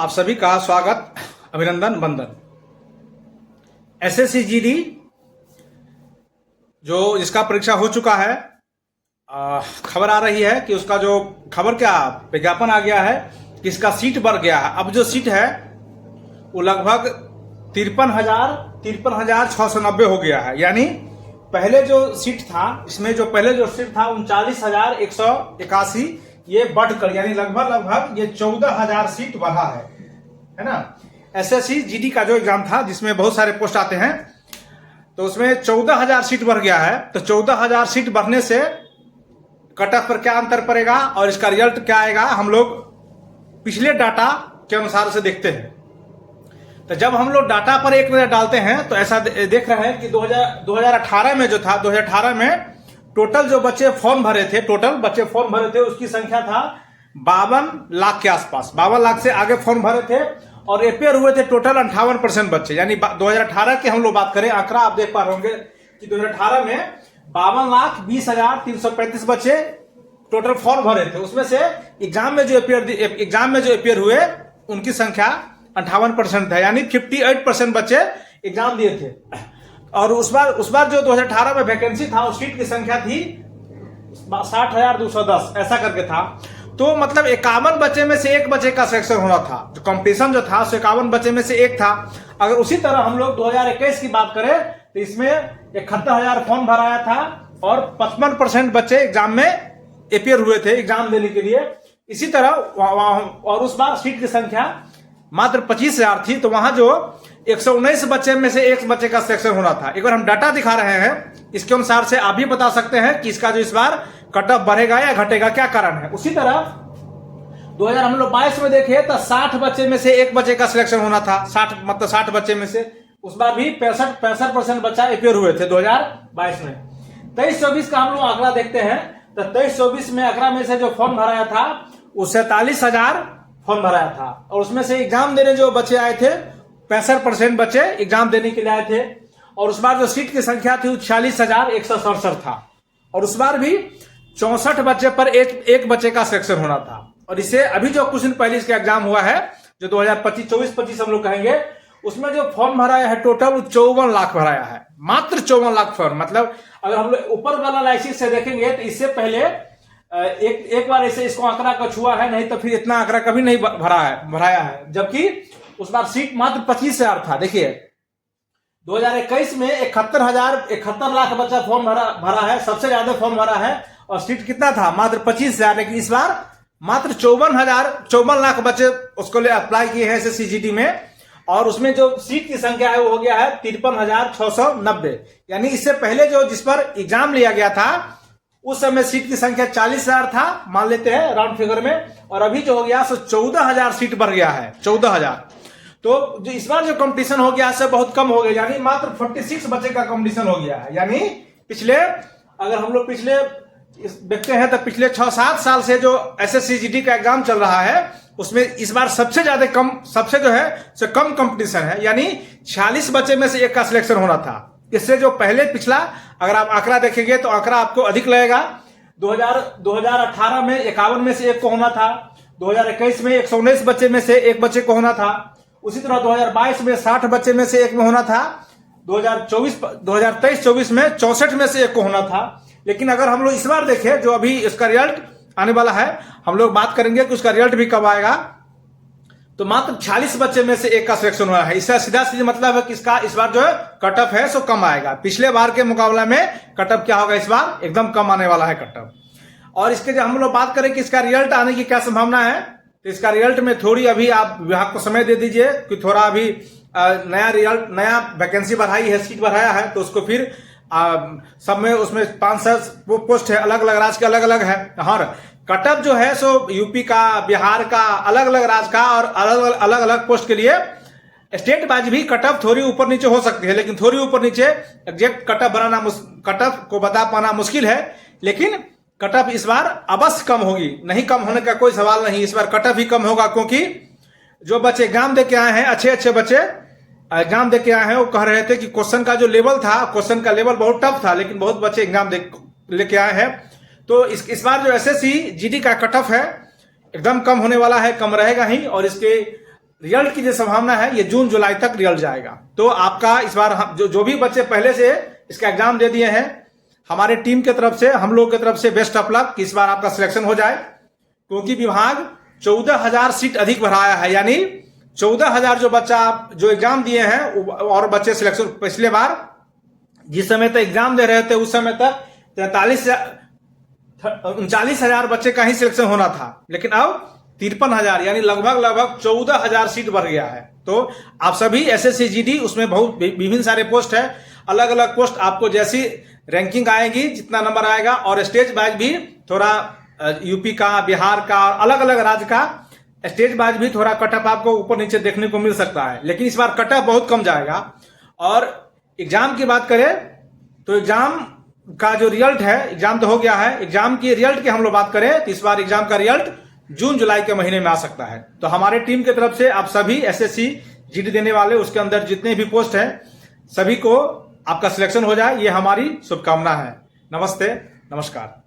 आप सभी का स्वागत, अभिनंदन, वंदन। एसएससी जीडी जो जिसका परीक्षा हो चुका है, खबर आ रही है कि उसका जो खबर क्या विज्ञापन आ गया है कि इसका सीट बढ़ गया है। अब जो सीट है वो लगभग 53,690 हो गया है। यानी पहले जो सीट था, इसमें जो पहले जो सीट था 39,181, ये बढ़कर यानी लगभग ये 14,000 सीट बढ़ा है ना। एसएससी जीडी का जो एग्जाम था जिसमें बहुत सारे पोस्ट आते हैं, तो उसमें 14,000 सीट बढ़ गया है। तो 14,000 सीट बढ़ने से कट ऑफ पर क्या अंतर पड़ेगा और इसका रिजल्ट क्या आएगा, हम लोग पिछले डाटा के अनुसार से देखते हैं। तो जब हम लोग डाटा पर एक नजर डालते हैं तो ऐसा देख रहे हैं कि 2018 में जो था, 2018 में टोटल जो बच्चे फॉर्म भरे थे, उसकी संख्या था 52 लाख के आसपास। 52 लाख से आगे फॉर्म भरे थे और अपेयर हुए थे टोटल 58% बच्चे। यानी 2018 की हम लोग बात करें, आंकड़ा आप देख पा रहे होंगे कि 2018 में 52,20,335 बच्चे टोटल फॉर्म भरे थे। उसमें से एग्जाम में जो अपेयर हुए उनकी संख्या 58% है, यानी 58% बच्चे एग्जाम दिए थे। और उस बार जो 2018 में वैकेंसी था, उस सीट की संख्या थी 60,210, ऐसा करके था। तो मतलब 51 बच्चे में से एक बच्चे का सिलेक्शन होना था। जो कंपटीशन जो था 51 बच्चे में से एक था। अगर उसी तरह हम लोग 2021 की बात करें तो इसमें 71,000 फॉर्म भराया था और 55% बच्चे एग्जाम में अपेयर हुए थे एग्जाम देने के लिए। इसी तरह और उस बार सीट की संख्या मात्र 25,000 थी। तो वहां जो 119 बच्चे में से एक बच्चे का सिलेक्शन होना था। एक बार हम डाटा दिखा रहे हैं, इसके अनुसार से आप भी बता सकते हैं कि इसका जो इस बार कट ऑफ बढ़ेगा या घटेगा, क्या कारण है। उसी तरह 2022 में देखे तो 60 बच्चे में से एक बच्चे का सिलेक्शन होना था। 60 बच्चे में से उस बार भी 65% बच्चा अपेयर हुए थे 2022 में। 23-24 का हम लोग आंकड़ा देखते हैं तो 23-24 में आंकड़ा में से जो फॉर्म भराया था वो 47,000 फॉर्म भराया था। और उसमें से एग्जाम देने जो बच्चे आए थे 65% बच्चे एग्जाम देने के लिए आए थे। और उस बार जो सीट की संख्या थी 46,167 था। और उस बार भी 64 बच्चे पर एक बच्चे का सिलेक्शन होना था। और इसे अभी जो कुछ दिन पहले इसका एग्जाम हुआ है, जो 2024-25 हम लोग कहेंगे, उसमें जो फॉर्म भराया है टोटल 54 लाख भराया है। मात्र 54 लाख फॉर्म। मतलब अगर हम लोग ऊपर वाला एनालिसिस से देखेंगे तो इससे पहले एक बार ऐसे इसको आंकड़ा का छुआ है, नहीं तो फिर इतना आंकड़ा कभी नहीं भराया है। जबकि उस बार सीट मात्र 25,000 था। देखिए 2021 में 71 लाख बच्चा फॉर्म भरा है, सबसे ज्यादा फॉर्म भरा है। और सीट कितना था, मात्र 25,000। लेकिन इस बार मात्र 54 लाख बच्चे उसको लिए अप्लाई किए हैं एसएससी जीडी में। और उसमें जो सीट की संख्या है वो हो गया है 53,690। यानी इससे पहले जो जिस पर एग्जाम लिया गया था उस समय सीट की संख्या 40,000 था, मान लेते हैं राउंड फिगर में। और अभी जो हो गया सो 14,000 सीट बढ़ गया है, 14,000। तो जो इस बार जो कंपटीशन हो गया है बहुत कम हो गया, यानी मात्र 46 बच्चे का कंपटीशन हो गया है। यानी अगर हम लोग पिछले देखते हैं तो पिछले 6-7 साल से जो एसएससी जीडी का एग्जाम चल रहा है उसमें इस बार सबसे कम कंपटीशन है। यानी 46 बच्चे में से एक का सिलेक्शन होना था। इससे जो पहले पिछला अगर आप आंकड़ा देखेंगे तो आंकड़ा आपको अधिक लगेगा। 2018 में 51 में से एक को होना था। 2021 में 119 बच्चे में से एक बच्चे को होना था। उसी तरह 2022 में 60 बच्चे में से एक में होना था। 2023-24 में 64 में से एक को होना था। लेकिन अगर हम लोग इस बार देखें, जो अभी इसका रिजल्ट आने वाला है, हम लोग बात करेंगे कि उसका रिजल्ट भी कब आएगा, तो मात्र 46 बच्चे में से एक का सिलेक्शन हुआ है। इसका सीधा मतलब है कि इसका इस बार जो है कट ऑफ है सो कम आएगा। पिछले बार के मुकाबला में कट ऑफ क्या होगा, इस बार एकदम कम आने वाला है कट ऑफ। और इसके जो हम लोग बात करें कि इसका रिजल्ट आने की क्या संभावना है, तो इसका रिजल्ट में थोड़ी अभी आप विभाग को समय दे दीजिए कि थोड़ा अभी नया वैकेंसी बढ़ाई है, सीट बढ़ाया है, तो उसको फिर सब में उसमें 500 पोस्ट है, अलग अलग राज्य के अलग अलग है। हर कट ऑफ जो है सो यूपी का, बिहार का, अलग अलग राज्य का और अलग अलग पोस्ट के लिए स्टेट वाइज भी कट ऑफ थोड़ी ऊपर नीचे हो सकती है। लेकिन थोड़ी ऊपर नीचे एग्जैक्ट कट ऑफ को बता पाना मुश्किल है। लेकिन कट ऑफ इस बार अवश्य कम होगी, नहीं कम होने का कोई सवाल नहीं। इस बार कट ऑफ ही कम होगा, क्योंकि जो बच्चे एग्जाम दे के आए हैं, अच्छे बच्चे एग्जाम दे के आए हैं, वो कह रहे थे कि क्वेश्चन का जो लेवल था, क्वेश्चन का लेवल बहुत टफ था, लेकिन बहुत बच्चे एग्जाम लेके आए हैं। तो इस बार जो एसएससी जीडी का कट ऑफ है एकदम कम होने वाला है, कम रहेगा ही। और इसके रिजल्ट की जो संभावना है ये जून जुलाई तक रिजल्ट जाएगा। तो आपका इस बार हम जो भी बच्चे पहले से इसका एग्जाम दे दिए हैं, हमारे टीम के तरफ से, हम लोग की तरफ से बेस्ट ऑफ लक कि इस बार आपका सिलेक्शन हो जाए, क्योंकि विभाग 14,000 सीट अधिक बढ़ाया है। यानी 14,000 जो बच्चा जो एग्जाम दिए हैं और बच्चे सिलेक्शन, पिछले बार जिस समय तक एग्जाम दे रहे थे उस समय तक 39,000 बच्चे का ही सिलेक्शन होना था, लेकिन अब 53,000 यानी लगभग 14,000 सीट बढ़ गया है। तो आप सभी एसएससी जीडी, उसमें बहुत विभिन्न सारे पोस्ट है, अलग अलग पोस्ट आपको जैसी रैंकिंग आएगी, जितना नंबर आएगा, और स्टेज वाइज भी थोड़ा यूपी का, बिहार का, अलग अलग राज्य का स्टेज वाइज भी थोड़ा कटअप आपको ऊपर नीचे देखने को मिल सकता है। लेकिन इस बार कटअप बहुत कम जाएगा। और एग्जाम की बात करें तो एग्जाम का जो रिजल्ट है, एग्जाम तो हो गया है, एग्जाम की रिजल्ट की हम लोग बात करें तो इस बार एग्जाम का रिजल्ट जून जुलाई के महीने में आ सकता है। तो हमारे टीम की तरफ से आप सभी एसएससी जीडी देने वाले, उसके अंदर जितने भी पोस्ट हैं, सभी को आपका सिलेक्शन हो जाए, ये हमारी शुभकामना है। नमस्ते, नमस्कार।